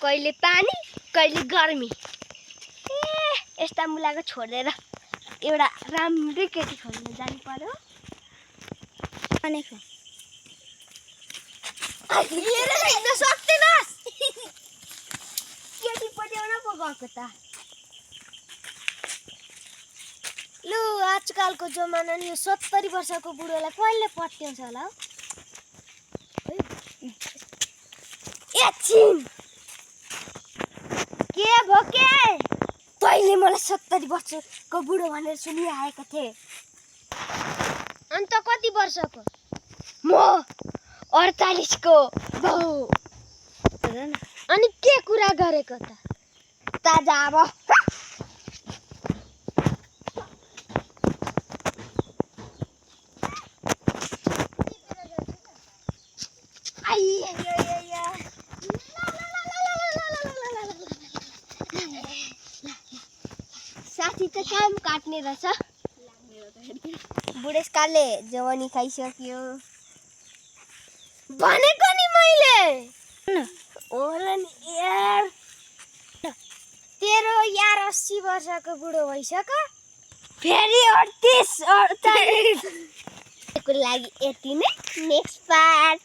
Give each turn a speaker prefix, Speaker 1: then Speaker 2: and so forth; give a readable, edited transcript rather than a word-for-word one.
Speaker 1: कहिले पानी कहिले गर्मी यस्ता मुलाको छोडेर एउटा राम्रै केटी खोज्न जानु पर्यो भनेको सक्दैनस् केटी पट्याउन पो गएको त लु आजकलको जमाना नि 70 वर्षको बुढोलाई कहिले पट्याउँछ होला एकछिन के भो के तैँले मलाई 70 वर्षको बुढो भनेर सुनिआएको थिए अन्त कति वर्षको म 48 को बाउ अनि के कुरा गरेको त ताजा अब साथी त काम काट्ने रहेछ बुढेसकालले जवानी खाइसक्यो भनेको नि मैले होला नि यार तेरो यार 80 वर्षको बुढो भइसक्यो फेरि 38 को लागि यति नै नेक्स्ट पार्ट